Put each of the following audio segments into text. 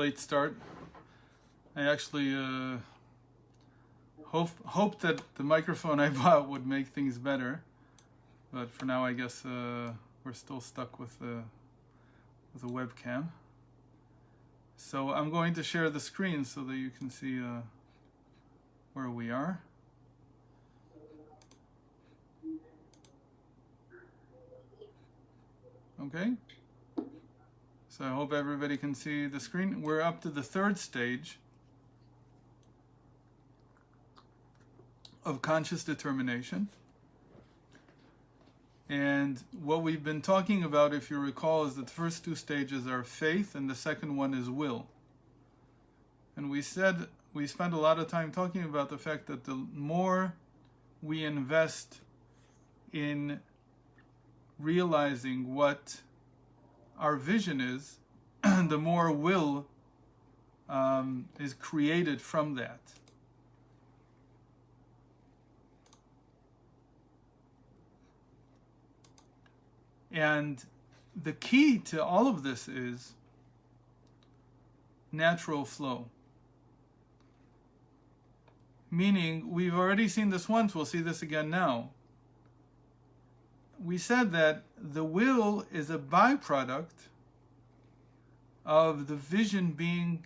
late start. I actually hope that the microphone I bought would make things better, but for now I guess we're still stuck with the webcam. So I'm going to share the screen so that you can see where we are. Okay. So I hope everybody can see the screen. We're up to the third stage of conscious determination. And what we've been talking about, if you recall, is that the first two stages are faith and the second one is will. And we spent a lot of time talking about the fact that the more we invest in realizing what our vision is, the more will is created from that. And the key to all of this is natural flow. Meaning, we've already seen this once, we'll see this again now. We said that the will is a byproduct of the vision being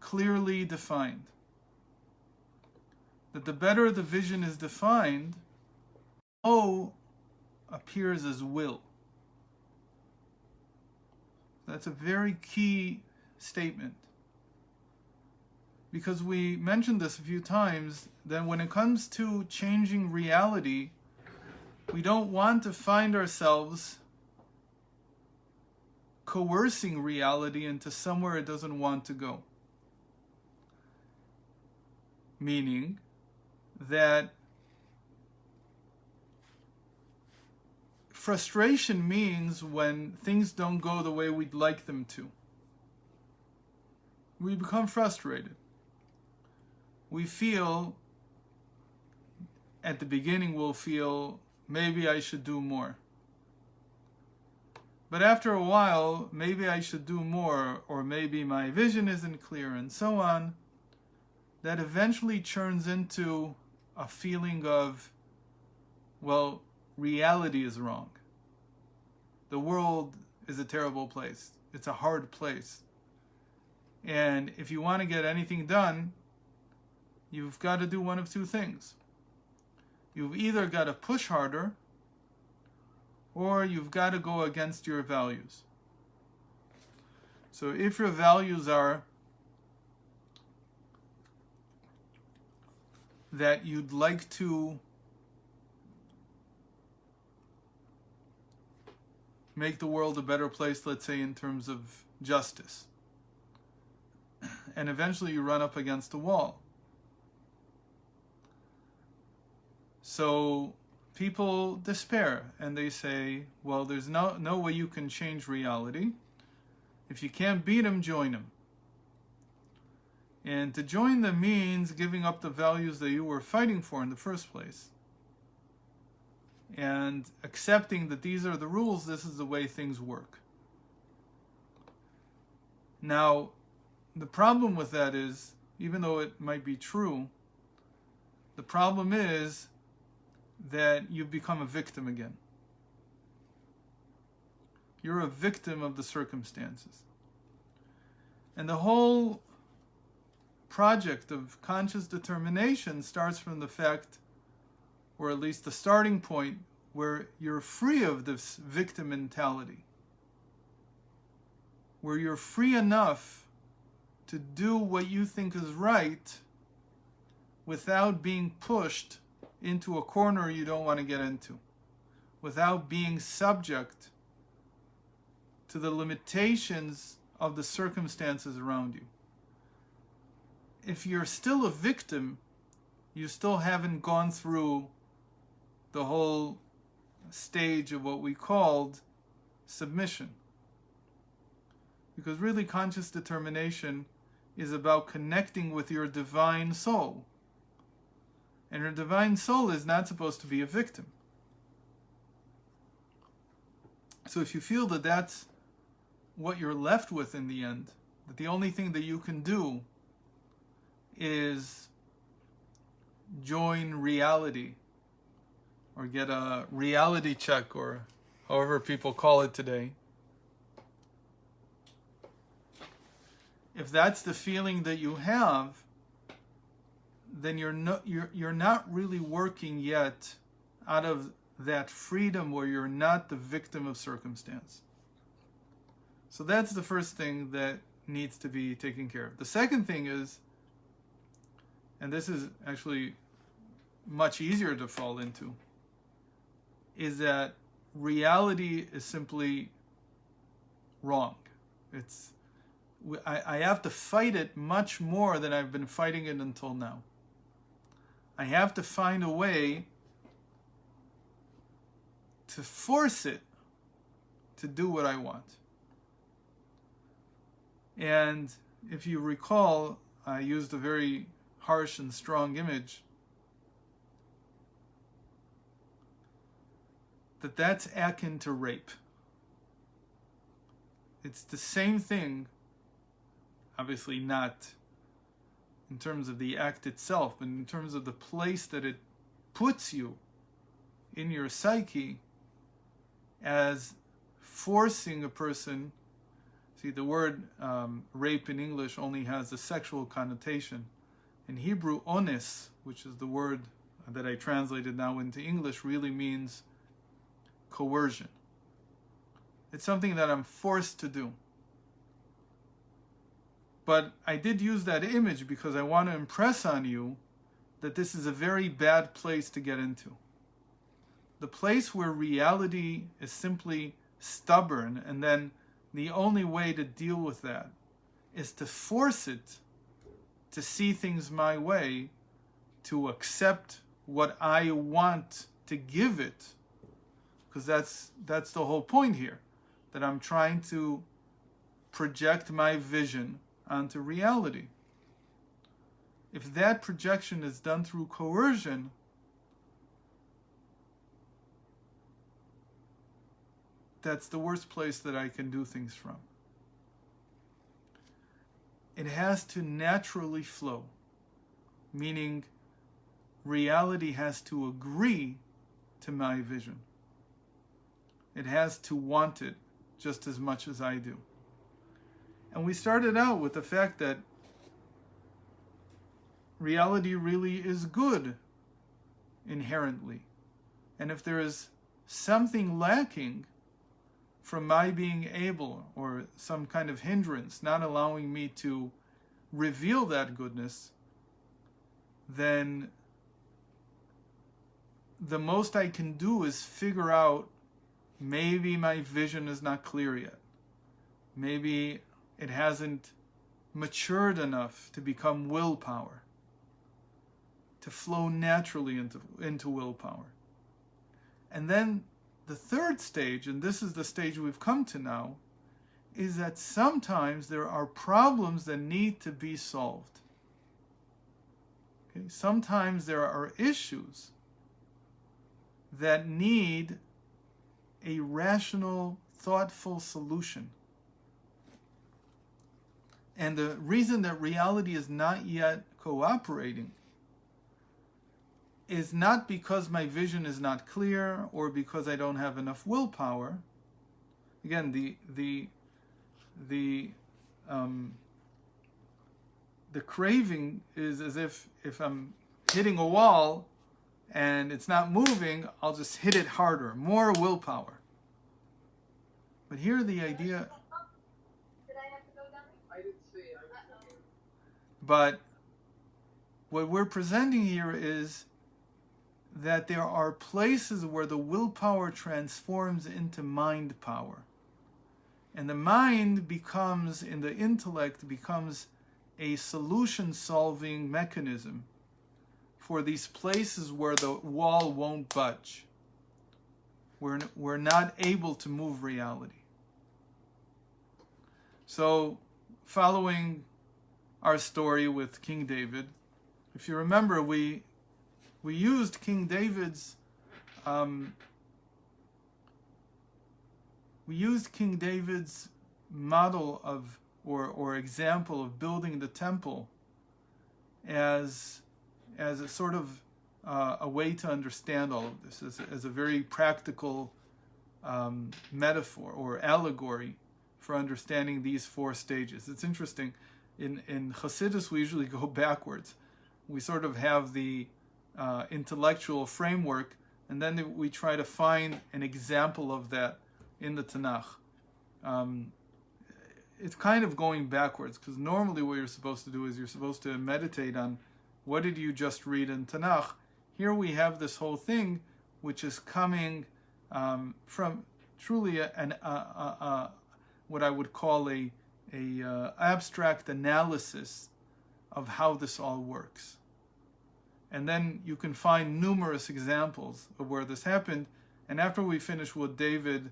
clearly defined. That the better the vision is defined, O appears as will. That's a very key statement. Because we mentioned this a few times, that when it comes to changing reality, we don't want to find ourselves coercing reality into somewhere it doesn't want to go. Meaning that frustration means when things don't go the way we'd like them to. We become frustrated. We feel, at the beginning we'll feel, maybe I should do more. But after a while, maybe I should do more, or maybe my vision isn't clear, and so on. That eventually turns into a feeling of, well, reality is wrong. The world is a terrible place. It's a hard place. And if you want to get anything done, you've got to do one of two things. You've either got to push harder, or you've got to go against your values. So if your values are that you'd like to make the world a better place, let's say in terms of justice, and eventually you run up against a wall. So people despair and they say, well, there's no way you can change reality. If you can't beat them, join them. And to join them means giving up the values that you were fighting for in the first place. And accepting that these are the rules, this is the way things work. Now, the problem with that is, even though it might be true, the problem is that you've become a victim again. You're a victim of the circumstances. And the whole project of conscious determination starts from the fact, or at least the starting point, where you're free of this victim mentality. Where you're free enough to do what you think is right without being pushed into a corner you don't want to get into, without being subject to the limitations of the circumstances around you. If you're still a victim, you still haven't gone through the whole stage of what we called submission. Because really conscious determination is about connecting with your divine soul. And your divine soul is not supposed to be a victim. So if you feel that that's what you're left with in the end, that the only thing that you can do is join reality, or get a reality check, or however people call it today. If that's the feeling that you have, then you're not really working yet out of that freedom where you're not the victim of circumstance. So that's the first thing that needs to be taken care of. The second thing is, and this is actually much easier to fall into, is that reality is simply wrong. I have to fight it much more than I've been fighting it until now. I have to find a way to force it to do what I want. And if you recall, I used a very harsh and strong image, that's akin to rape. It's the same thing, obviously not in terms of the act itself, but in terms of the place that it puts you in your psyche, as forcing a person. See, the word rape in English only has a sexual connotation. In Hebrew, ones, which is the word that I translated now into English, really means coercion. It's something that I'm forced to do. But I did use that image because I want to impress on you that this is a very bad place to get into. The place where reality is simply stubborn, and then the only way to deal with that is to force it to see things my way, to accept what I want to give it. Because that's the whole point here, that I'm trying to project my vision onto reality. If that projection is done through coercion, that's the worst place that I can do things from. It has to naturally flow, meaning reality has to agree to my vision. It has to want it just as much as I do. And we started out with the fact that reality really is good inherently. And if there is something lacking from my being able, or some kind of hindrance not allowing me to reveal that goodness, then the most I can do is figure out, maybe my vision is not clear yet. Maybe it hasn't matured enough to become willpower, to flow naturally into willpower. And then the third stage, and this is the stage we've come to now, is that sometimes there are problems that need to be solved. Okay? Sometimes there are issues that need a rational, thoughtful solution. And the reason that reality is not yet cooperating is not because my vision is not clear or because I don't have enough willpower. Again, the craving is as if I'm hitting a wall and it's not moving, I'll just hit it harder, more willpower. But here the idea. Did I have to go down? I didn't see. But what we're presenting here is that there are places where the willpower transforms into mind power. And the mind becomes, in the intellect, becomes a solution-solving mechanism for these places where the wall won't budge. We're not able to move reality. So, following our story with King David, if you remember, we used King David's model of, or example of building the temple as a sort of a way to understand all of this, as a very practical metaphor or allegory for understanding these four stages. It's interesting. In Hasidus, we usually go backwards. We sort of have the intellectual framework, and then we try to find an example of that in the Tanakh. It's kind of going backwards, because normally what you're supposed to do is you're supposed to meditate on what did you just read in Tanakh. Here we have this whole thing, which is coming from truly what I would call a abstract analysis of how this all works. And then you can find numerous examples of where this happened. And after we finish with David,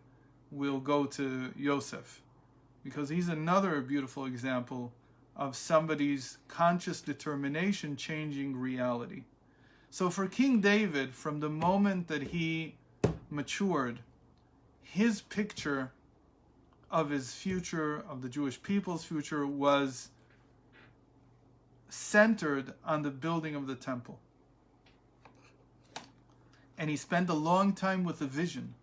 we'll go to Yosef, because he's another beautiful example of somebody's conscious determination changing reality. So for King David, from the moment that he matured, his picture of his future, of the Jewish people's future, was centered on the building of the temple. And he spent a long time with a vision.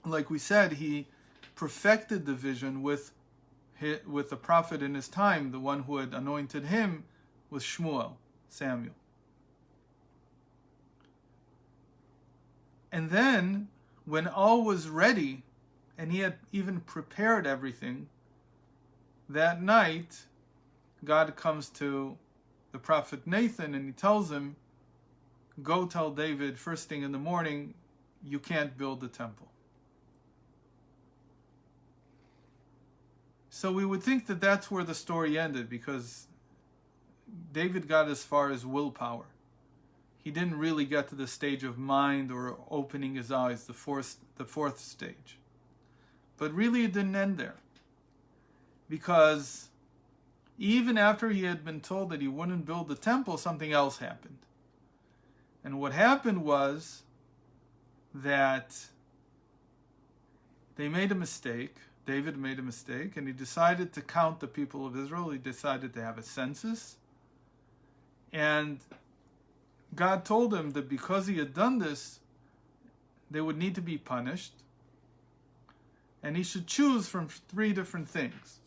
Like we said, he perfected the vision with the prophet in his time. The one who had anointed him was Shmuel, Samuel. And then, when all was ready, and he had even prepared everything, that night, God comes to the prophet Nathan and he tells him, go tell David first thing in the morning, you can't build the temple. So we would think that that's where the story ended, because David got as far as willpower. He didn't really get to the stage of mind or opening his eyes, the fourth stage. But really it didn't end there. Because even after he had been told that he wouldn't build the temple, something else happened. And what happened was that they made a mistake. David made a mistake, and he decided to count the people of Israel. He decided to have a census. And God told him that because he had done this, they would need to be punished. And he should choose from 3 different things.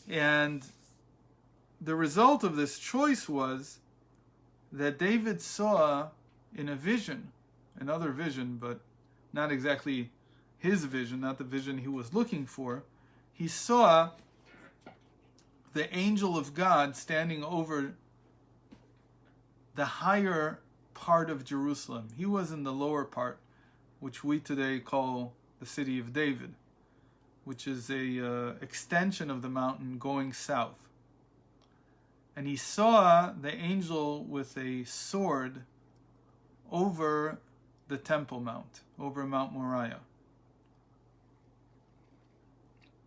And the result of this choice was that David saw in a vision, another vision, but not exactly his vision, not the vision he was looking for. He saw the angel of God standing over the higher part of Jerusalem. He was in the lower part, which we today call the city of David, which is a extension of the mountain going south. And he saw the angel with a sword over the Temple Mount, over Mount Moriah.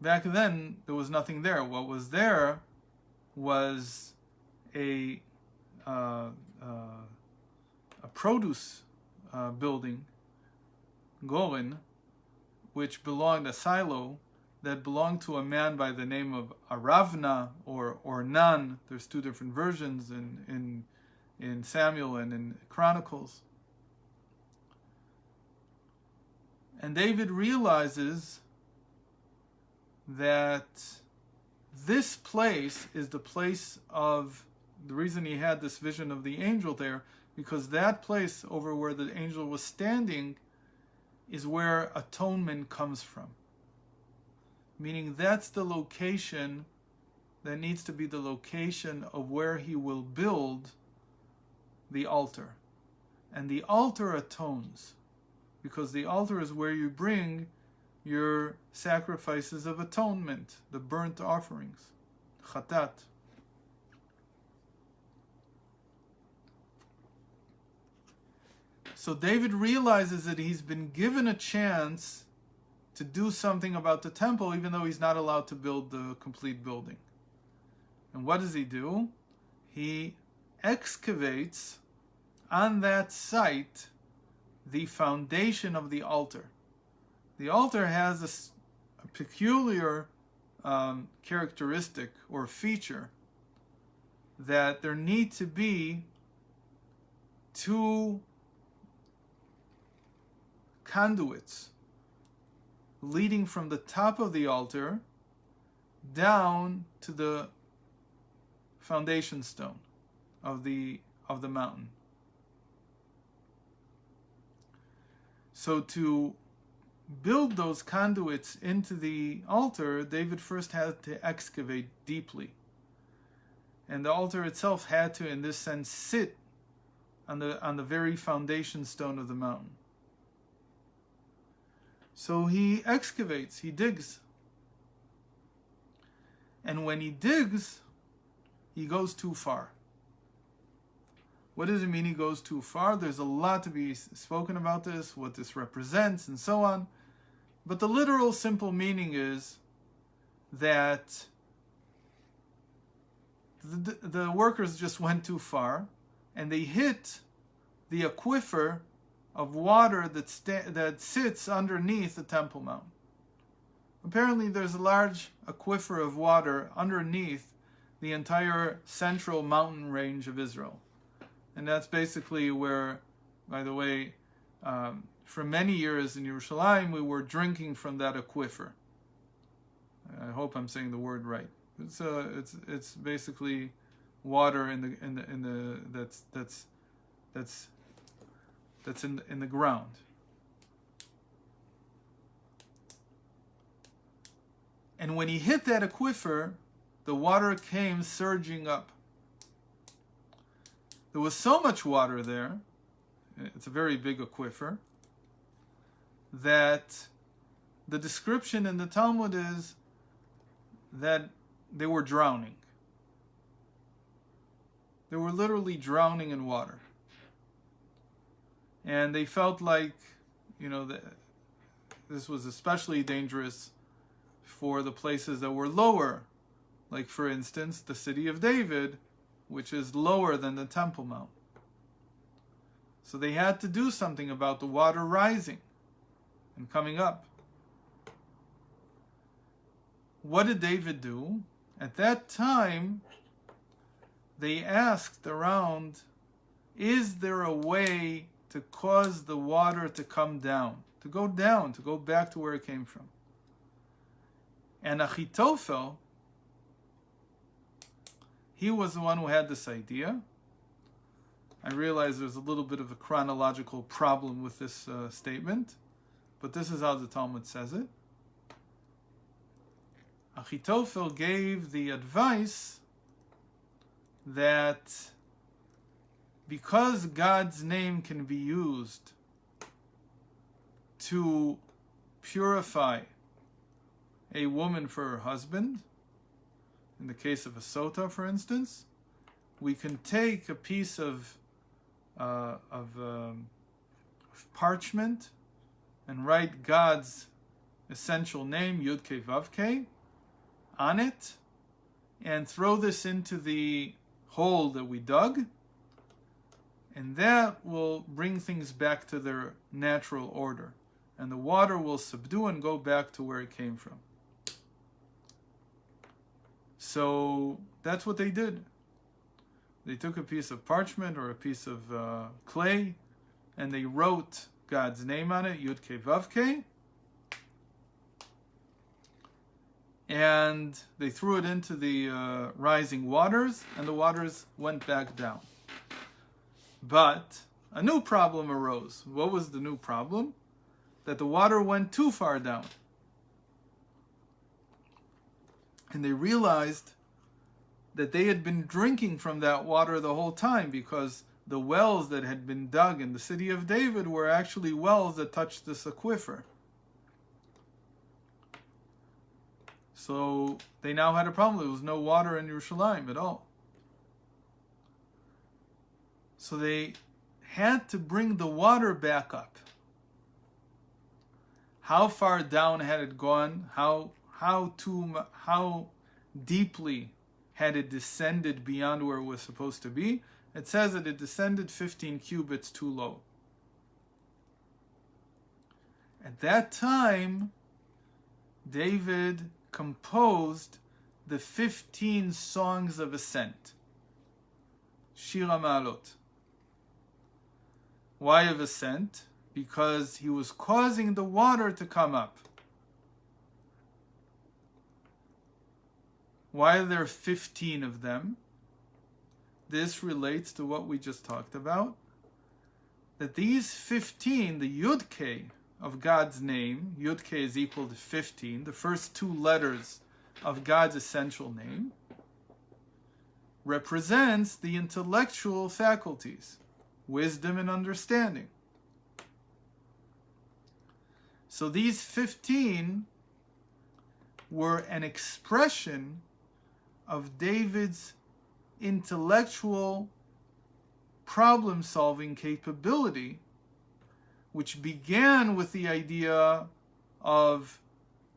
Back then, there was nothing there. What was there was a produce building, Goren, which belonged, a silo, that belonged to a man by the name of Aravna or Nan. There's 2 different versions in Samuel and in Chronicles. And David realizes that this place is the place of, the reason he had this vision of the angel there, because that place over where the angel was standing is where atonement comes from. Meaning that's the location that needs to be the location of where he will build the altar. And the altar atones, because the altar is where you bring your sacrifices of atonement, the burnt offerings, chatat. So David realizes that he's been given a chance to do something about the temple, even though he's not allowed to build the complete building. And what does he do? He excavates on that site the foundation of the altar. The altar has peculiar characteristic or feature that there need to be two conduits leading from the top of the altar down to the foundation stone of the mountain. So to build those conduits into the altar, David first had to excavate deeply. And the altar itself had to, in this sense, sit on the very foundation stone of the mountain. So he excavates, he digs. And when he digs, he goes too far. What does it mean he goes too far? There's a lot to be spoken about this, what this represents, and so on. But the literal simple meaning is that the workers just went too far, and they hit the aquifer of water that sits underneath the Temple Mount. Apparently there's a large aquifer of water underneath the entire central mountain range of Israel. And that's basically where, by the way, for many years in Yerushalayim, we were drinking from that aquifer. I hope I'm saying the word right. It's basically water that's in the ground. And when he hit that aquifer, the water came surging up. There was so much water there, it's a very big aquifer, that the description in the Talmud is that they were drowning. They were literally drowning in water. And they felt like, this was especially dangerous for the places that were lower. Like, for instance, the city of David, which is lower than the Temple Mount. So they had to do something about the water rising and coming up. What did David do? At that time, they asked around, is there a way to cause the water to come down, to go back to where it came from? And Achitophel, he was the one who had this idea. I realize there's a little bit of a chronological problem with this statement, but this is how the Talmud says it. Achitophel gave the advice that because God's name can be used to purify a woman for her husband, in the case of a sota, for instance, we can take a piece of parchment and write God's essential name, Yud Kei Vav Kei, on it, and throw this into the hole that we dug, and that will bring things back to their natural order, and the water will subdue and go back to where it came from. So that's what they did. They took a piece of parchment or a piece of clay, and they wrote God's name on it, Yud Kei Vav Kei, and they threw it into the rising waters, and the waters went back down. But a new problem arose. What was the new problem? That the water went too far down. And they realized that they had been drinking from that water the whole time, because the wells that had been dug in the city of David were actually wells that touched this aquifer. So they now had a problem. There was no water in Yerushalayim at all. So they had to bring the water back up. How far down had it gone? How deeply had it descended beyond where it was supposed to be? It says that it descended 15 cubits too low. At that time, David composed the 15 songs of ascent. Shir HaMa'alot. Why of ascent? Because he was causing the water to come up. Why are there 15 of them? This relates to what we just talked about. That these 15, the Yud-K of God's name, Yud-K is equal to 15, the first two letters of God's essential name, represents the intellectual faculties, wisdom and understanding. So these 15 were an expression of David's intellectual problem-solving capability, which began with the idea of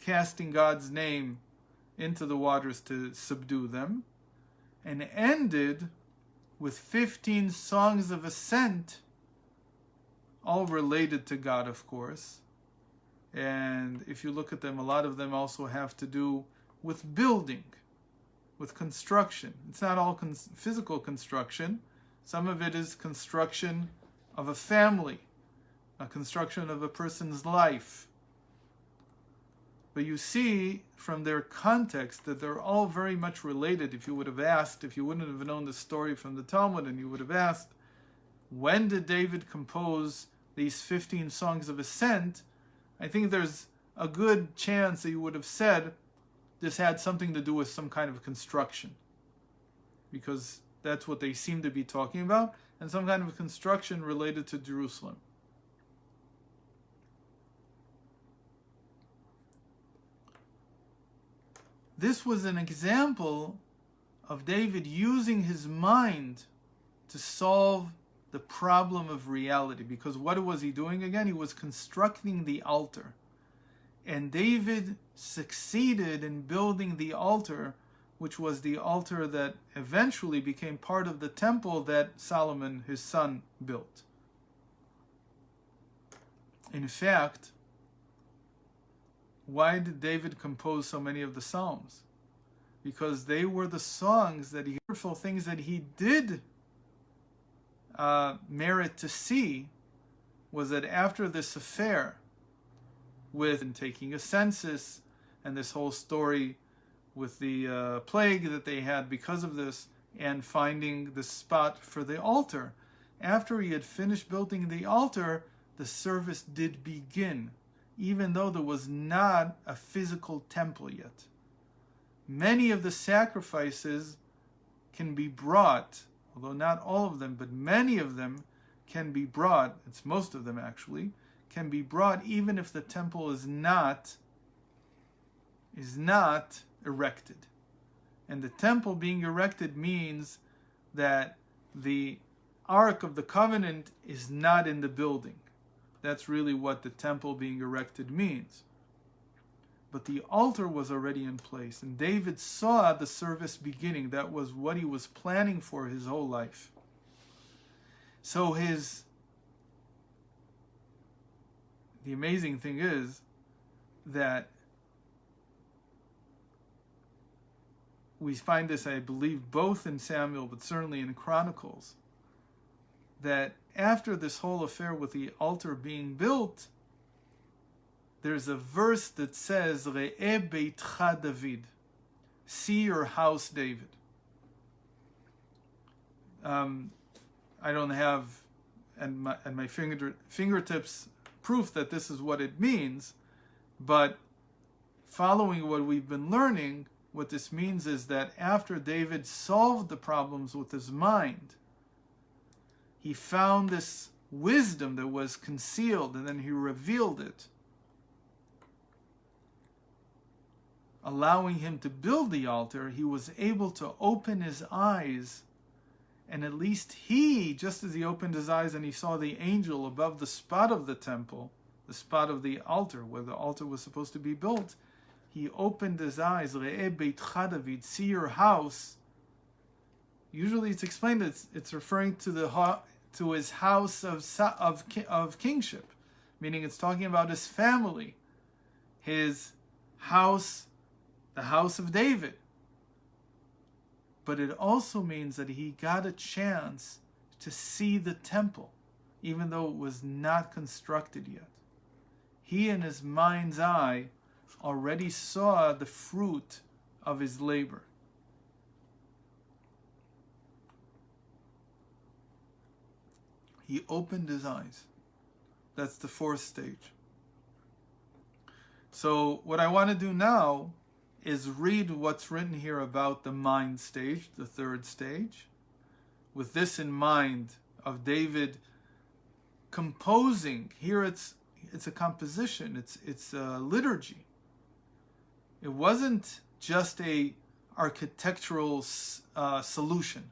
casting God's name into the waters to subdue them, and ended with 15 songs of ascent, all related to God, of course. And if you look at them, a lot of them also have to do with building, with construction. It's not all physical construction. Some of it is construction of a family, a construction of a person's life. But you see from their context that they're all very much related. If you would have asked, if you wouldn't have known the story from the Talmud, and you would have asked, when did David compose these 15 songs of ascent? I think there's a good chance that you would have said this had something to do with some kind of construction, because that's what they seem to be talking about, and some kind of construction related to Jerusalem. This was an example of David using his mind to solve the problem of reality. Because what was he doing again? He was constructing the altar. And David succeeded in building the altar, which was the altar that eventually became part of the temple that Solomon, his son, built. In fact, why did David compose so many of the Psalms? Because they were the songs that wonderful things that he did merit to see, was that after this affair with taking a census and this whole story with the plague that they had because of this, and finding the spot for the altar, after he had finished building the altar, the service did begin, even though there was not a physical temple yet. Many of the sacrifices can be brought, although not all of them, but many of them can be brought, it's most of them actually, can be brought even if the temple is not erected. And the temple being erected means that the Ark of the Covenant is not in the building. That's really what the temple being erected means. But the altar was already in place, and David saw the service beginning. That was what he was planning for his whole life. So the amazing thing is that we find this, I believe, both in Samuel, but certainly in Chronicles, that after this whole affair with the altar being built, there's a verse that says, Re'eh beitcha David, see your house, David. I don't have at my fingertips proof that this is what it means, but following what we've been learning, what this means is that after David solved the problems with his mind, he found this wisdom that was concealed, and then he revealed it, allowing him to build the altar. He was able to open his eyes, and at least he, just as he opened his eyes and he saw the angel above the spot of the temple, the spot of the altar where the altar was supposed to be built, he opened his eyes, Re'eh beitcha David, see your house. Usually it's explained that it's referring to his house of kingship, meaning it's talking about his family, his house, the house of David. But it also means that he got a chance to see the temple, even though it was not constructed yet. He, in his mind's eye, already saw the fruit of his labor. He opened his eyes. That's the fourth stage. So what I want to do now is read what's written here about the mind stage, the third stage, with this in mind of David composing. Here it's a composition, it's a liturgy. It wasn't just a architectural solution.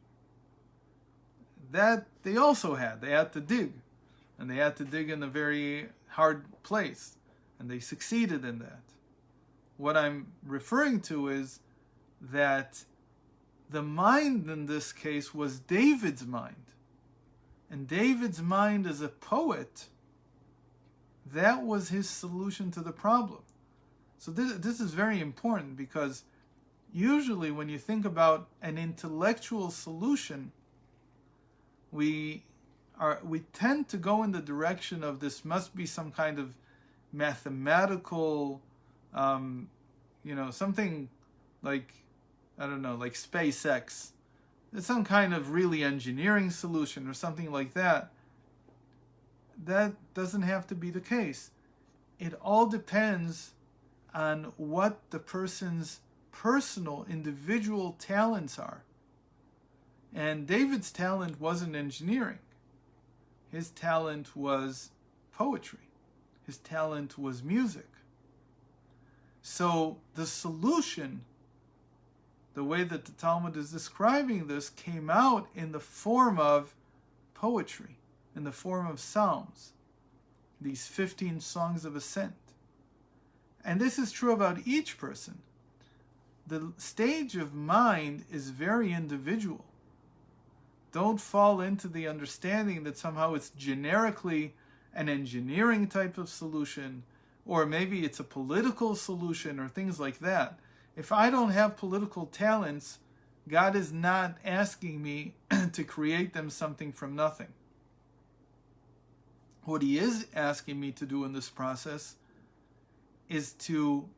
That they also had. They had to dig. And they had to dig in a very hard place. And they succeeded in that. What I'm referring to is that the mind in this case was David's mind. And David's mind as a poet, that was his solution to the problem. So this is very important, because usually when you think about an intellectual solution, we tend to go in the direction of this must be some kind of mathematical, something like, I don't know, like SpaceX. It's some kind of really engineering solution or something like that. That doesn't have to be the case. It all depends on what the person's personal, individual talents are. And David's talent wasn't engineering. His talent was poetry. His talent was music. So the solution, the way that the Talmud is describing this, came out in the form of poetry, in the form of psalms, these 15 songs of ascent. And this is true about each person. The stage of mind is very individual. Don't fall into the understanding that somehow it's generically an engineering type of solution, or maybe it's a political solution, or things like that. If I don't have political talents, God is not asking me to create them something from nothing. What he is asking me to do in this process is to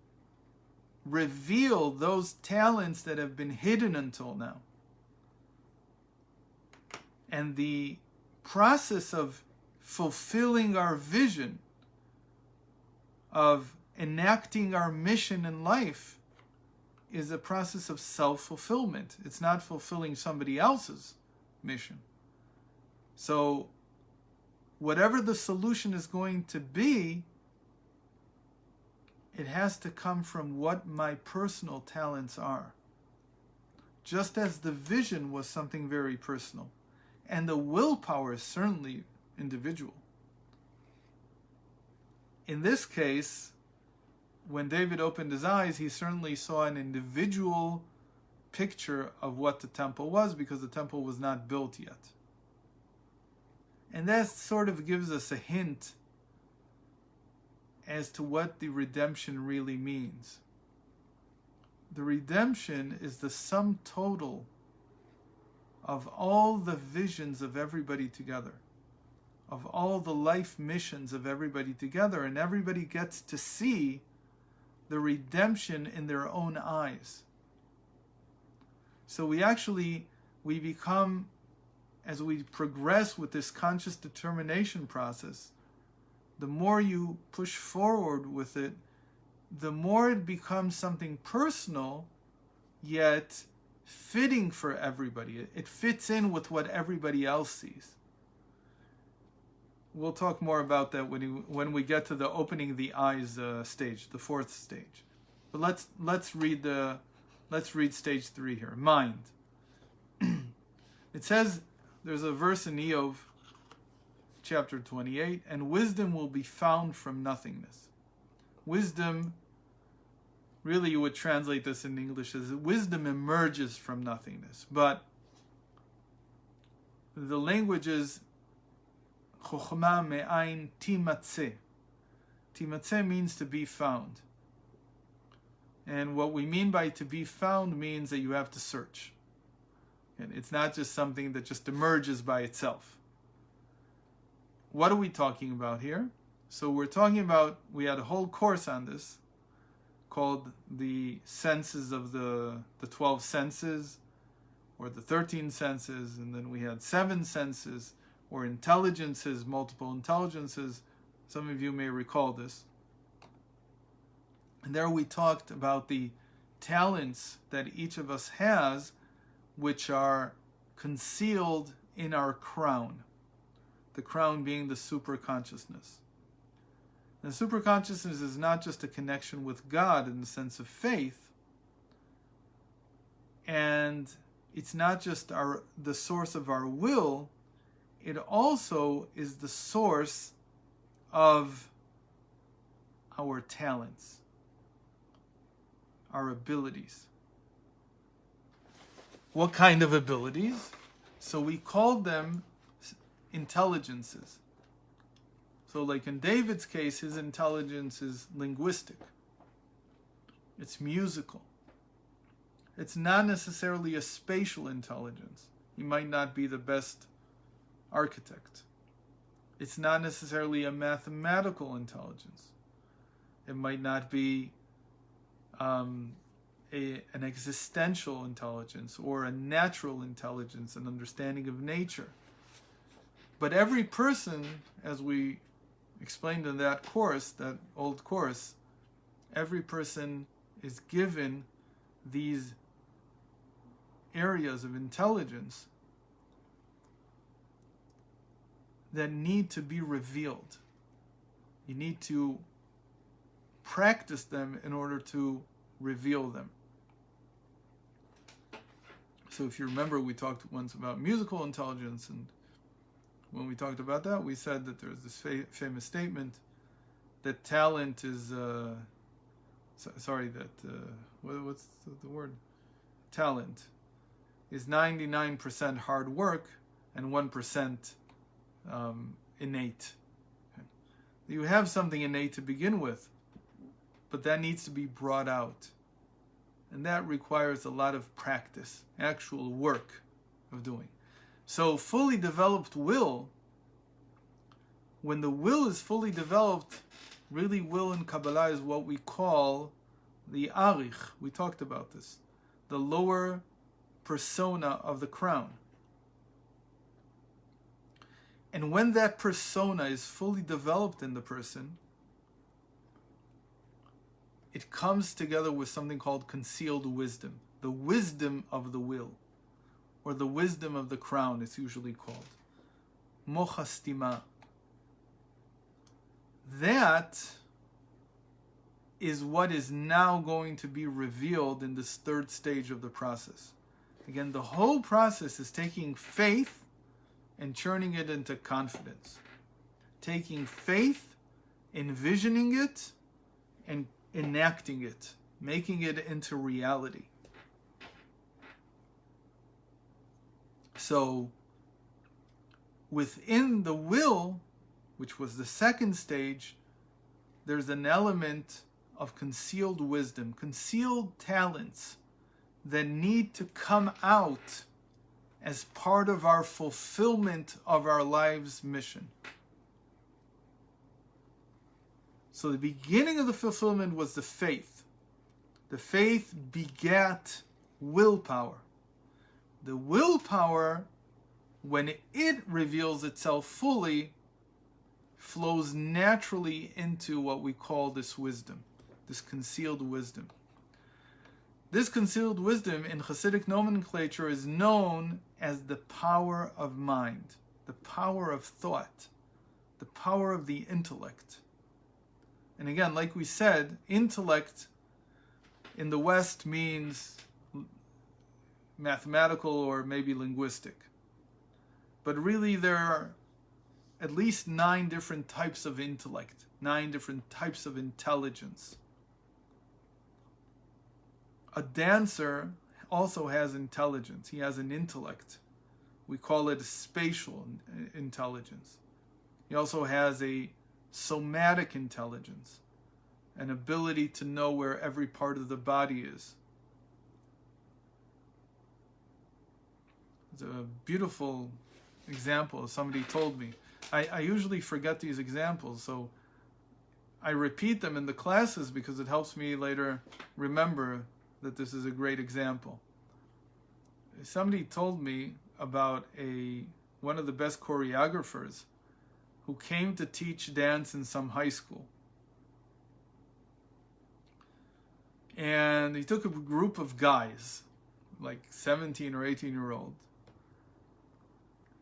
reveal those talents that have been hidden until now. And the process of fulfilling our vision, of enacting our mission in life, is a process of self-fulfillment. It's not fulfilling somebody else's mission. So whatever the solution is going to be, it has to come from what my personal talents are. Just as the vision was something very personal. And the willpower is certainly individual. In this case, when David opened his eyes, he certainly saw an individual picture of what the temple was, because the temple was not built yet. And that sort of gives us a hint as to what the redemption really means. The redemption is the sum total of all the visions of everybody together, of all the life missions of everybody together, and everybody gets to see the redemption in their own eyes. So we become, as we progress with this conscious determination process, the more you push forward with it, the more it becomes something personal, yet fitting for everybody. It fits in with what everybody else sees. We'll talk more about that when we get to the opening the eyes stage, the fourth stage. But let's read stage 3 here. Mind. It says, there's a verse in Eov, chapter 28, and wisdom will be found from nothingness. Wisdom, really you would translate this in English as wisdom emerges from nothingness. But the language is chokhmah me'ayin timatzeh. Timatzeh means to be found. And what we mean by to be found means that you have to search. And it's not just something that just emerges by itself. What are we talking about here? So we're talking about, we had a whole course on this called the senses of the 12 senses, or the 13 senses, and then we had 7 senses, or intelligences, multiple intelligences. Some of you may recall this. And there we talked about the talents that each of us has, which are concealed in our crown. The crown being the superconsciousness. And the superconsciousness is not just a connection with God in the sense of faith, and it's not just the source of our will, it also is the source of our talents, our abilities. What kind of abilities? So we called them intelligences. So like in David's case, his intelligence is linguistic. It's musical. It's not necessarily a spatial intelligence. He might not be the best architect. It's not necessarily a mathematical intelligence. It might not be an existential intelligence or a natural intelligence, an understanding of nature. But every person, as we explained in that course, that old course, every person is given these areas of intelligence that need to be revealed. You need to practice them in order to reveal them. So if you remember, we talked once about musical intelligence, and when we talked about that, we said that there's this famous statement that talent is, what's the word? Talent is 99% hard work and 1% innate. You have something innate to begin with, but that needs to be brought out. And that requires a lot of practice, actual work of doing. So fully developed will, when the will is fully developed, really will in Kabbalah is what we call the arich. We talked about this. The lower persona of the crown. And when that persona is fully developed in the person, it comes together with something called concealed wisdom. The wisdom of the will, or the wisdom of the crown, it's usually called. Mochastima. That is what is now going to be revealed in this third stage of the process. Again, the whole process is taking faith and turning it into confidence. Taking faith, envisioning it, and enacting it, making it into reality. So, within the will, which was the second stage, there's an element of concealed wisdom, concealed talents that need to come out as part of our fulfillment of our life's mission. So the beginning of the fulfillment was the faith. The faith begat willpower. The willpower, when it reveals itself fully, flows naturally into what we call this wisdom, this concealed wisdom. This concealed wisdom in Hasidic nomenclature is known as the power of mind, the power of thought, the power of the intellect. And again, like we said, intellect in the West means mathematical or maybe linguistic. But really there are at least 9 different types of intellect, 9 different types of intelligence. A dancer also has intelligence. He has an intellect. We call it a spatial intelligence. He also has a somatic intelligence, an ability to know where every part of the body is. It's a beautiful example somebody told me. I usually forget these examples, so I repeat them in the classes because it helps me later remember that this is a great example. Somebody told me about one of the best choreographers who came to teach dance in some high school. And he took a group of guys, like 17 or 18-year-old,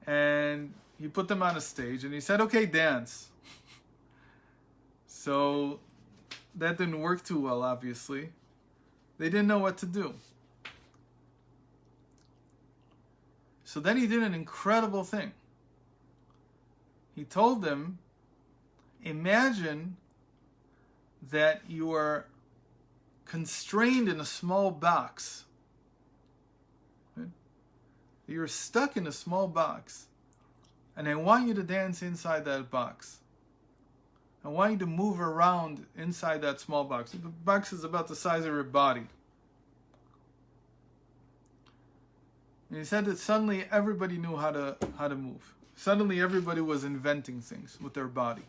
and he put them on a stage and he said, okay, dance. So that didn't work too well, obviously. They didn't know what to do. So then he did an incredible thing. He told them, imagine that you are constrained in a small box. Right? You're stuck in a small box. And I want you to dance inside that box. I want you to move around inside that small box. The box is about the size of your body. And he said that suddenly everybody knew how to move. Suddenly everybody was inventing things with their body.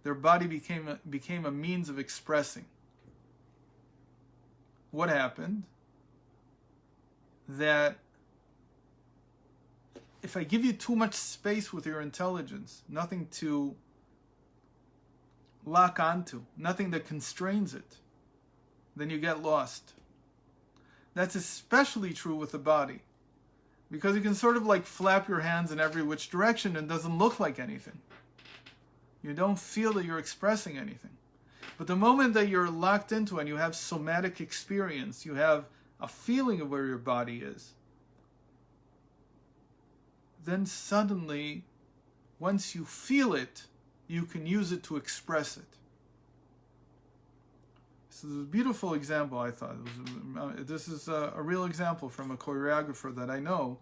Their body became a means of expressing. What happened? That if I give you too much space with your intelligence, nothing to lock onto, nothing that constrains it, then you get lost. That's especially true with the body, because you can sort of like flap your hands in every which direction and it doesn't look like anything. You don't feel that you're expressing anything. But the moment that you're locked into and you have somatic experience, you have a feeling of where your body is, then suddenly, once you feel it, you can use it to express it. This is a beautiful example, I thought. This is a real example from a choreographer that I know,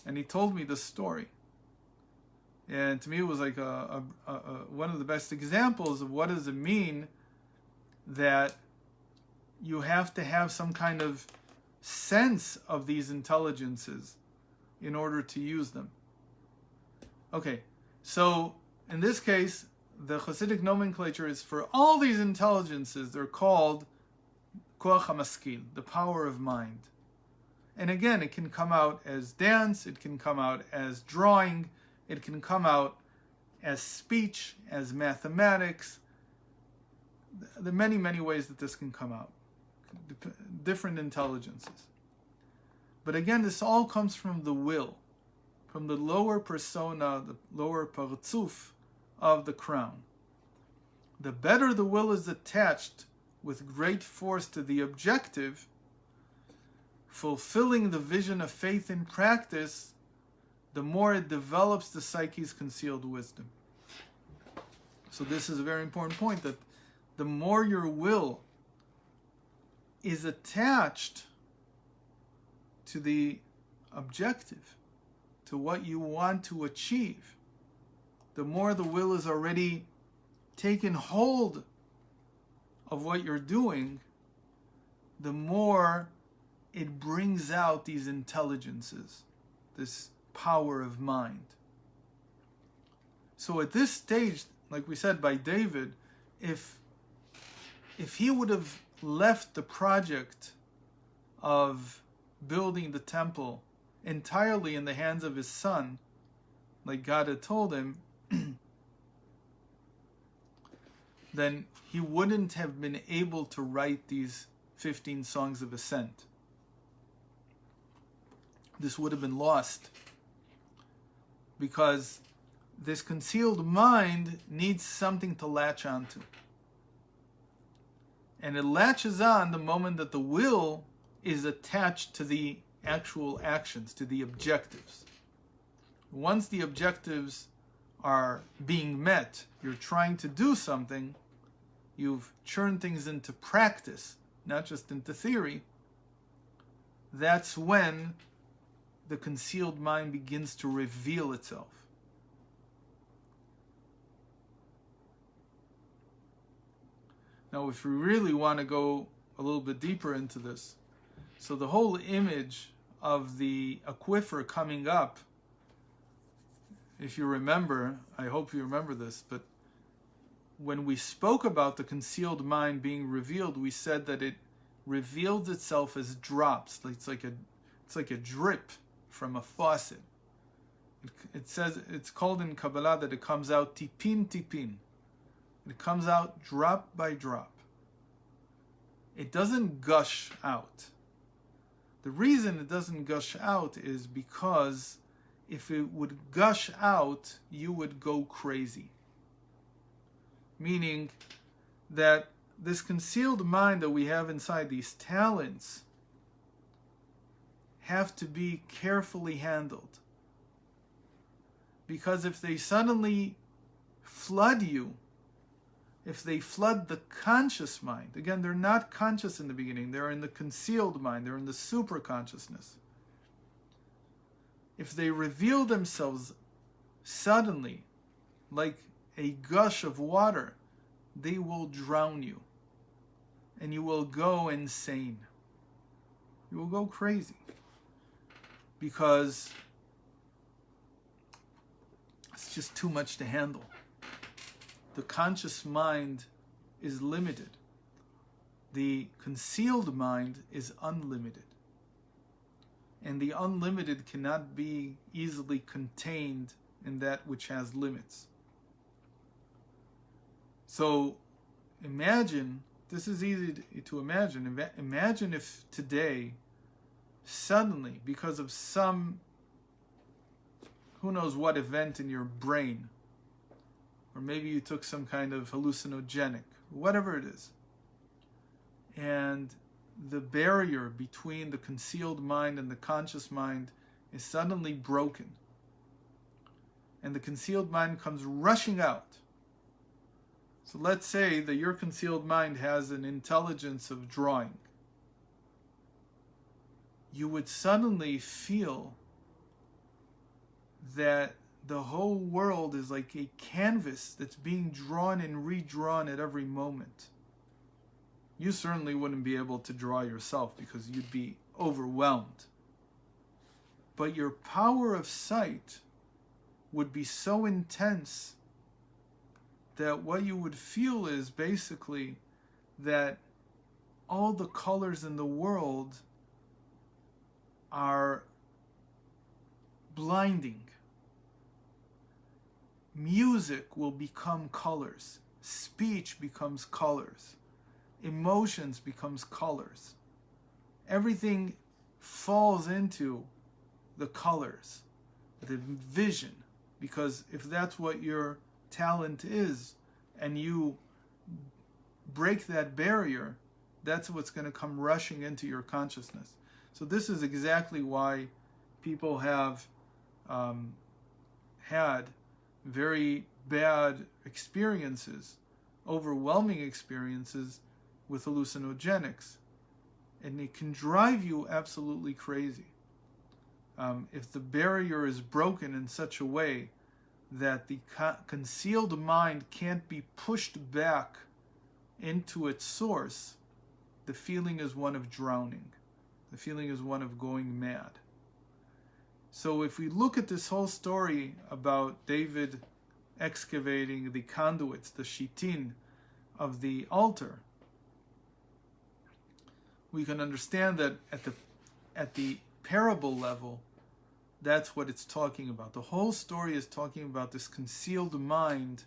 and he told me this story. And to me, it was like one of the best examples of what does it mean that you have to have some kind of sense of these intelligences in order to use them. Okay, so in this case, the Hasidic nomenclature is for all these intelligences, they're called Koach HaMaskil, the power of mind. And again, it can come out as dance, it can come out as drawing, it can come out as speech, as mathematics. There are many, many ways that this can come out. Different intelligences. But again, this all comes from the will, from the lower persona, the lower parzuf of the crown. The better the will is attached with great force to the objective, fulfilling the vision of faith in practice, the more it develops the psyche's concealed wisdom. So this is a very important point, that the more your will is attached to the objective, to what you want to achieve, the more the will is already taken hold of what you're doing, the more it brings out these intelligences, this power of mind. So at this stage, like we said by David, if he would have left the project of building the temple entirely in the hands of his son, like God had told him, then he wouldn't have been able to write these 15 songs of ascent. This would have been lost, because this concealed mind needs something to latch onto. And it latches on the moment that the will is attached to the actual actions, to the objectives. Once the objectives are being met, you're trying to do something, you've churned things into practice, not just into theory, that's when the concealed mind begins to reveal itself. Now, if we really want to go a little bit deeper into this, so the whole image of the aquifer coming up, if you remember, I hope you remember this, but when we spoke about the concealed mind being revealed, we said that it revealed itself as drops. It's like a drip from a faucet. It says, it's called in Kabbalah that it comes out tipin tipin. It comes out drop by drop. It doesn't gush out. The reason it doesn't gush out is because if it would gush out, you would go crazy. Meaning that this concealed mind that we have inside, these talents, have to be carefully handled. Because if they suddenly flood you, if they flood the conscious mind, again, they're not conscious in the beginning, they're in the concealed mind, they're in the super consciousness. If they reveal themselves suddenly, like a gush of water, they will drown you. And you will go insane. You will go crazy. Because it's just too much to handle. The conscious mind is limited. The concealed mind is unlimited. And the unlimited cannot be easily contained in that which has limits. So imagine, this is easy to imagine. Imagine if today, suddenly, because of some, who knows what event in your brain, or maybe you took some kind of hallucinogenic, whatever it is, and the barrier between the concealed mind and the conscious mind is suddenly broken, and the concealed mind comes rushing out. So let's say that your concealed mind has an intelligence of drawing. You would suddenly feel that the whole world is like a canvas that's being drawn and redrawn at every moment. You certainly wouldn't be able to draw yourself because you'd be overwhelmed. But your power of sight would be so intense that what you would feel is basically that all the colors in the world are blinding. Music will become colors. Speech becomes colors. Emotions becomes colors. Everything falls into the colors, the vision, because if that's what your talent is, and you break that barrier, that's what's going to come rushing into your consciousness. So this is exactly why people have had very bad experiences, overwhelming experiences with hallucinogenics, and it can drive you absolutely crazy. If the barrier is broken in such a way that the concealed mind can't be pushed back into its source, the feeling is one of drowning. The feeling is one of going mad. So if we look at this whole story about David excavating the conduits, the shitin of the altar, we can understand that at the parable level, that's what it's talking about. The whole story is talking about this concealed mind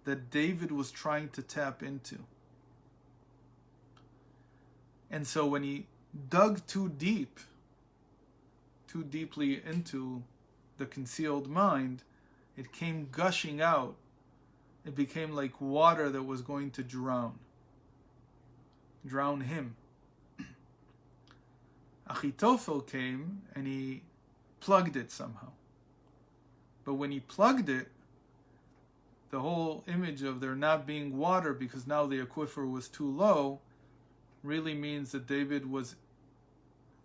that David was trying to tap into. And so when he dug too deeply into the concealed mind, it came gushing out. It became like water that was going to drown him. Achitophel came and he plugged it somehow. But when he plugged it, the whole image of there not being water because now the aquifer was too low really means that David was,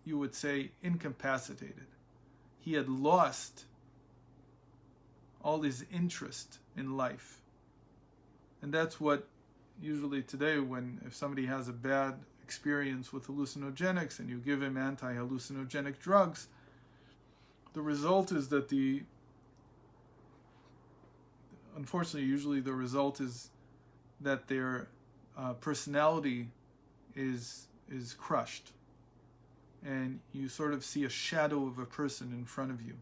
you would say, incapacitated. He had lost all his interest in life. And that's what usually today, if somebody has a bad experience with hallucinogenics and you give him anti-hallucinogenic drugs, the result is that unfortunately, usually the result is that their personality is crushed, and you sort of see a shadow of a person in front of you.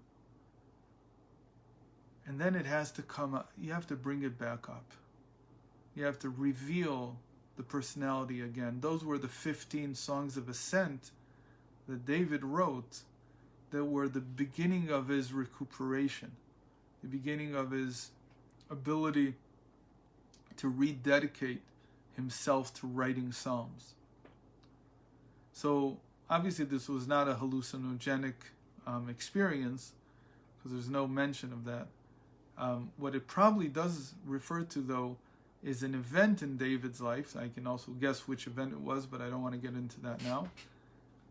And then it has to come up. You have to bring it back up. You have to reveal the personality again. Those were the 15 songs of ascent that David wrote, that were the beginning of his recuperation, the beginning of his ability to rededicate himself to writing psalms. So obviously this was not a hallucinogenic experience, because there's no mention of that. What it probably does refer to, though, is an event in David's life. I can also guess which event it was, but I don't want to get into that now,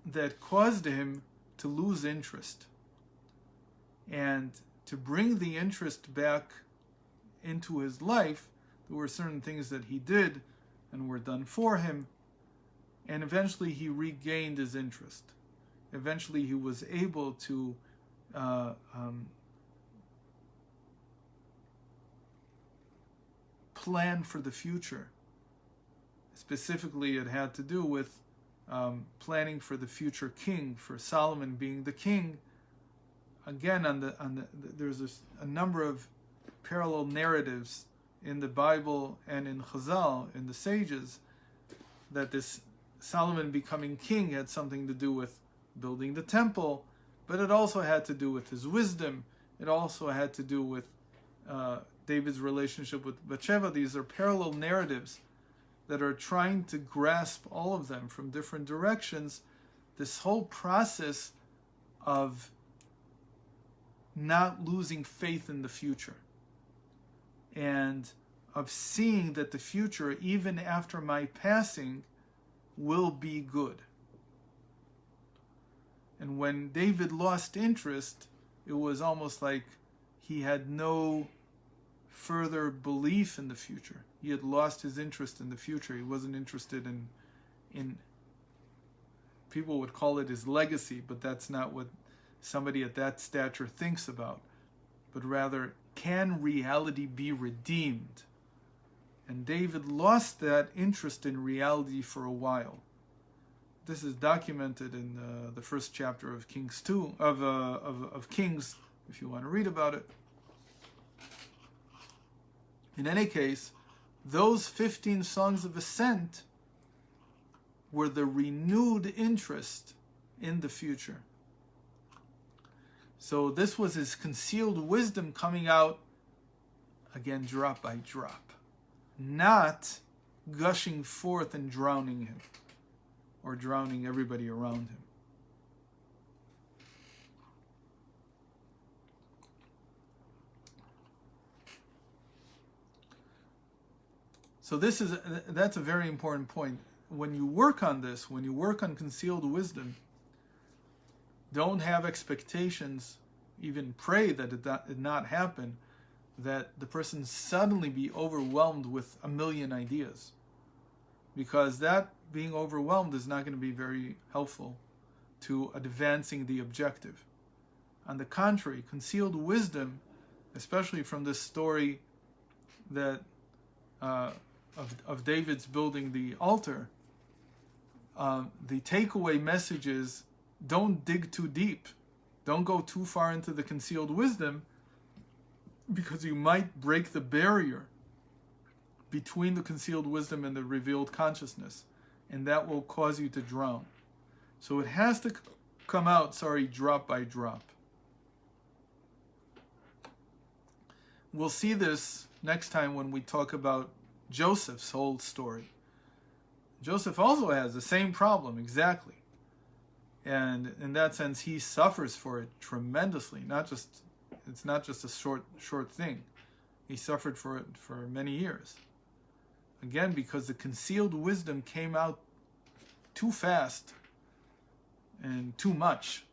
that caused him to lose interest. And to bring the interest back into his life, there were certain things that he did and were done for him, and eventually he regained his interest. Eventually he was able to plan for the future. Specifically, it had to do with planning for the future king, for Solomon being the king. Again, there's a number of parallel narratives in the Bible and in Chazal, in the sages, that this Solomon becoming king had something to do with building the temple, but it also had to do with his wisdom. It also had to do with David's relationship with Bathsheba. These are parallel narratives that are trying to grasp all of them from different directions, this whole process of not losing faith in the future, and of seeing that the future, even after my passing, will be good. And when David lost interest, it was almost like he had no further belief in the future. He had lost his interest in the future. He wasn't interested in people would call it his legacy, but that's not what somebody at that stature thinks about. But rather, can reality be redeemed? And David lost that interest in reality for a while. This is documented in the first chapter of Kings 2, of Kings, if you want to read about it. In any case, those 15 songs of ascent were the renewed interest in the future. So this was his concealed wisdom coming out, again, drop by drop, not gushing forth and drowning him, or drowning everybody around him. So that's a very important point. When you work on this, when you work on concealed wisdom, don't have expectations, even pray that it did not happen, that the person suddenly be overwhelmed with a million ideas. Because that being overwhelmed is not going to be very helpful to advancing the objective. On the contrary, concealed wisdom, especially from this story that of David's building the altar, the takeaway message is, don't dig too deep. Don't go too far into the concealed wisdom, because you might break the barrier between the concealed wisdom and the revealed consciousness, and that will cause you to drown. So it has to come out, drop by drop. We'll see this next time when we talk about Joseph's whole story. Joseph also has the same problem, exactly. And in that sense, he suffers for it tremendously. It's not just a short thing. He suffered for it for many years. Again, because the concealed wisdom came out too fast and too much.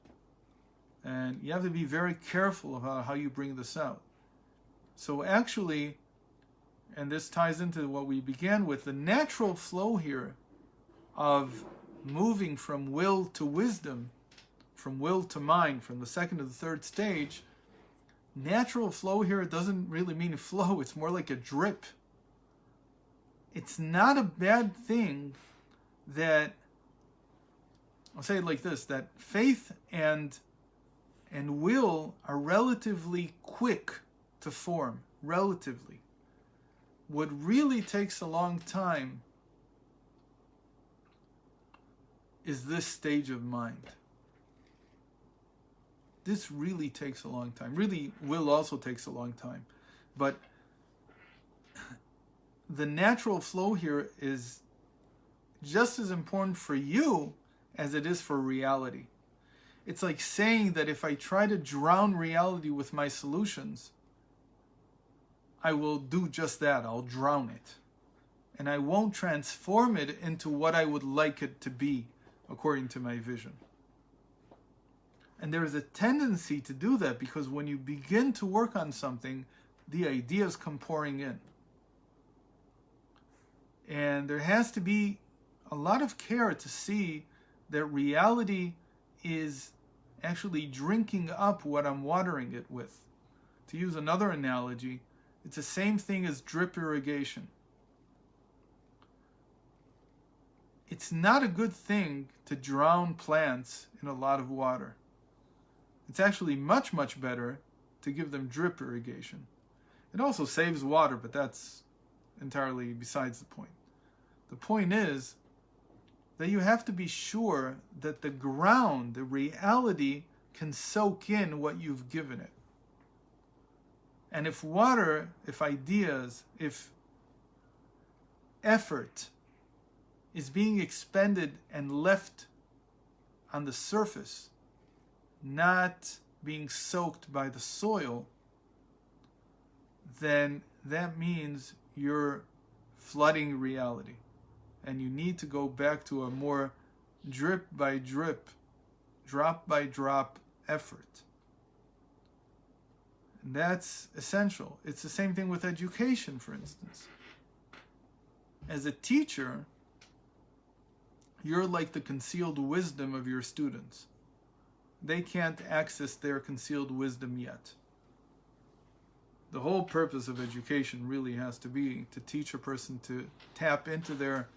And you have to be very careful about how you bring this out. So actually, and this ties into what we began with, the natural flow here of moving from will to wisdom, from will to mind, from the second to the third stage. Natural flow here doesn't really mean flow, it's more like a drip. It's not a bad thing that, I'll say it like this, that faith and will are relatively quick to form, relatively. What really takes a long time is this stage of mind. This really takes a long time. Really, will also takes a long time. But the natural flow here is just as important for you as it is for reality. It's like saying that if I try to drown reality with my solutions, I will do just that. I'll drown it. And I won't transform it into what I would like it to be according to my vision. And there is a tendency to do that because when you begin to work on something, the ideas come pouring in. And there has to be a lot of care to see that reality is actually drinking up what I'm watering it with. To use another analogy, it's the same thing as drip irrigation. It's not a good thing to drown plants in a lot of water. It's actually much, much better to give them drip irrigation. It also saves water, but that's entirely besides the point. The point is that you have to be sure that the ground, the reality, can soak in what you've given it. And if water, if ideas, if effort is being expended and left on the surface, not being soaked by the soil, then that means you're flooding reality. And you need to go back to a more drip by drip, drop by drop effort. And that's essential. It's the same thing with education, for instance. As a teacher, you're like the concealed wisdom of your students. They can't access their concealed wisdom yet. The whole purpose of education really has to be to teach a person to tap into their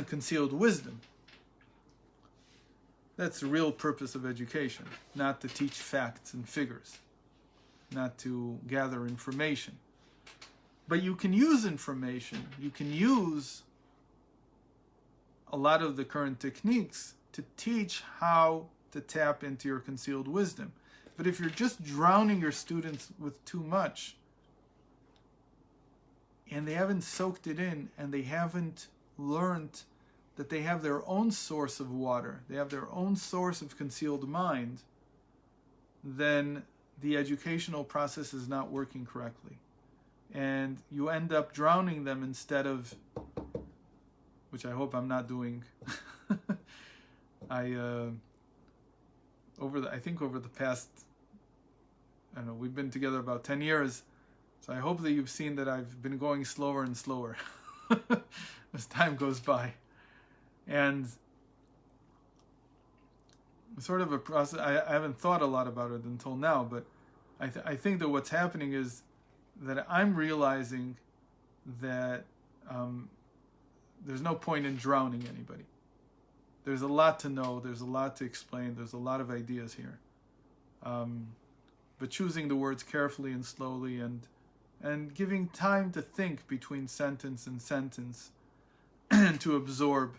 concealed wisdom. That's the real purpose of education, not to teach facts and figures, not to gather information. But you can use information, you can use a lot of the current techniques to teach how to tap into your concealed wisdom. But if you're just drowning your students with too much, and they haven't soaked it in, and they haven't learned that they have their own source of water, they have their own source of concealed mind, then the educational process is not working correctly. And you end up drowning them instead of, which I hope I'm not doing. I think over the past, I don't know, we've been together about 10 years, so I hope that you've seen that I've been going slower and slower as time goes by. And sort of a process, I haven't thought a lot about it until now, but I think that what's happening is that I'm realizing that there's no point in drowning anybody. There's a lot to know, there's a lot to explain, there's a lot of ideas here. But choosing the words carefully and slowly and giving time to think between sentence and sentence and to absorb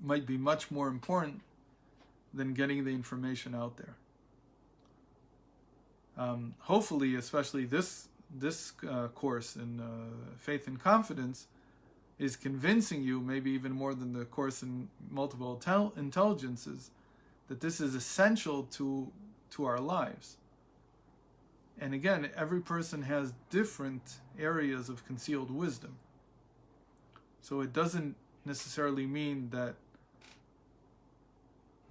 might be much more important than getting the information out there. Hopefully, especially this course in Faith and Confidence is convincing you, maybe even more than the course in Multiple Intelligences, that this is essential to our lives. And again, every person has different areas of concealed wisdom. So it doesn't necessarily mean that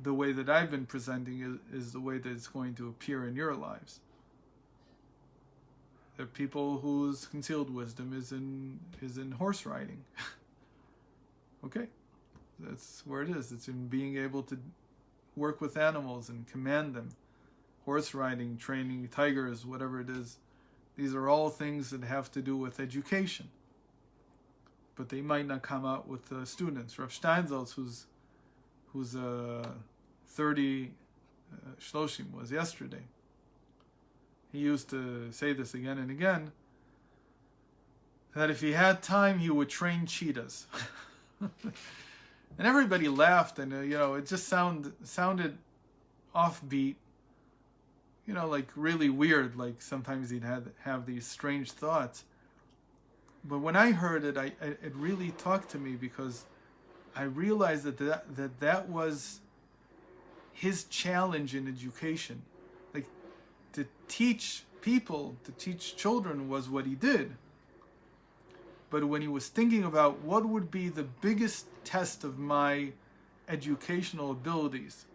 the way that I've been presenting is the way that it's going to appear in your lives. There are people whose concealed wisdom is in horse riding. Okay, that's where it is. It's in being able to work with animals and command them. Horse riding, training tigers, whatever it is. These are all things that have to do with education. But they might not come out with students. Rav Steinsaltz, who's 30 shloshim was yesterday. He used to say this again and again, that if he had time, he would train cheetahs. And everybody laughed, and it just sounded offbeat, like really weird, like sometimes he'd have these strange thoughts. But when I heard it, it really talked to me, because I realized that was his challenge in education. Like, to teach people, to teach children was what he did. But when he was thinking about what would be the biggest test of my educational abilities,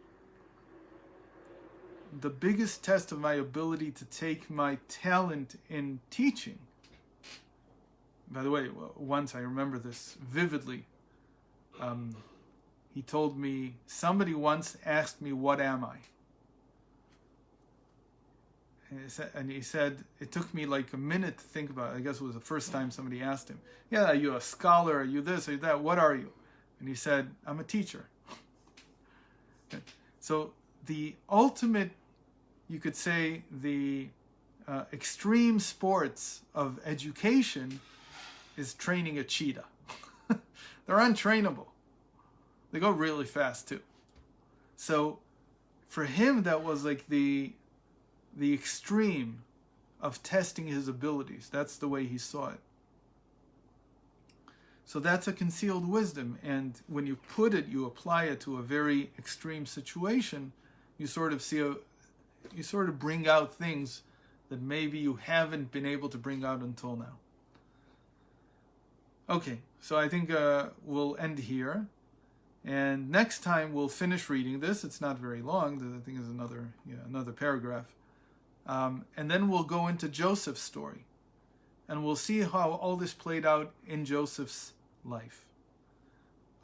the biggest test of my ability to take my talent in teaching. By the way, once I remember this vividly. He told me, somebody once asked me, what am I? And he said, it took me like a minute to think about it. I guess it was the first time somebody asked him, yeah, are you a scholar? Are you this or that? What are you? And he said, I'm a teacher. So the ultimate, you could say, the extreme sports of education is training a cheetah. They're untrainable. They go really fast too. So for him, that was like the extreme of testing his abilities. That's the way he saw it. So that's a concealed wisdom. And when you put it, you apply it to a very extreme situation, you sort of bring out things that maybe you haven't been able to bring out until now. Okay, so I think we'll end here. And next time we'll finish reading this. It's not very long. I think it's another paragraph. And then we'll go into Joseph's story. And we'll see how all this played out in Joseph's life.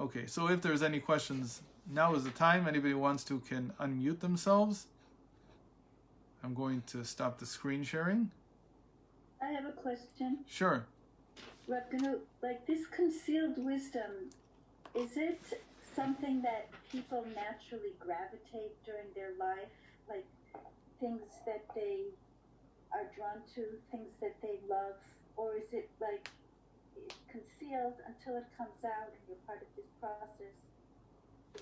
Okay, so if there's any questions, now is the time. Anybody wants to can unmute themselves. I'm going to stop the screen sharing. I have a question. Sure. Like this concealed wisdom, is it something that people naturally gravitate during their life? Like things that they are drawn to, things that they love? Or is it like concealed until it comes out and you're part of this process?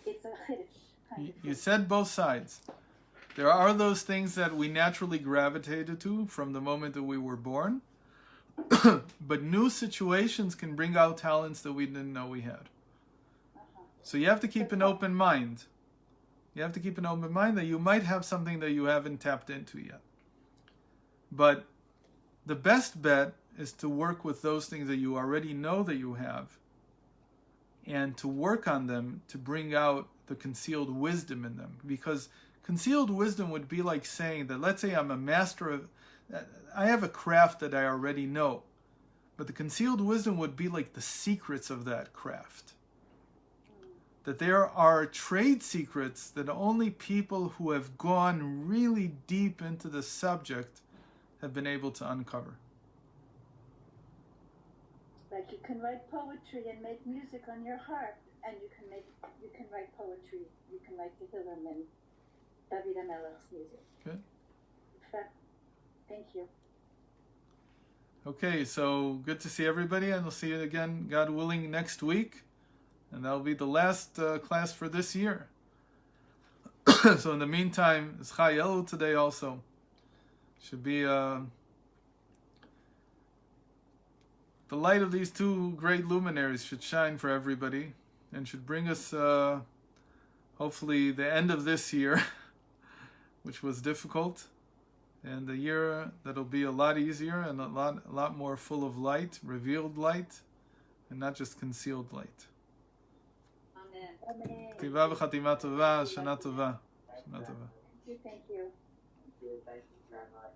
It's a chiddush kind of You said both sides. There are those things that we naturally gravitated to from the moment that we were born. But new situations can bring out talents that we didn't know we had. So you have to keep an open mind. You have to keep an open mind that you might have something that you haven't tapped into yet. But the best bet is to work with those things that you already know that you have, and to work on them to bring out the concealed wisdom in them. Because concealed wisdom would be like saying that, let's say I'm a master of, I have a craft that I already know, but the concealed wisdom would be like the secrets of that craft. That there are trade secrets that only people who have gone really deep into the subject have been able to uncover. Like you can write poetry and make music on your harp, and you can write poetry. You can write the Hillel and David HaMelech's music. Good. Thank you. Okay, so good to see everybody, and we'll see you again, God willing, next week. And that'll be the last class for this year. So in the meantime, it's Chai Elul today also. Should be the light of these two great luminaries should shine for everybody, and should bring us hopefully the end of this year, which was difficult, and the year that'll be a lot easier and a lot more full of light, revealed light, and not just concealed light. Amen. כתיבה וחתימה טובה, שנה טובה. Thank you. Thank you, Rabbi.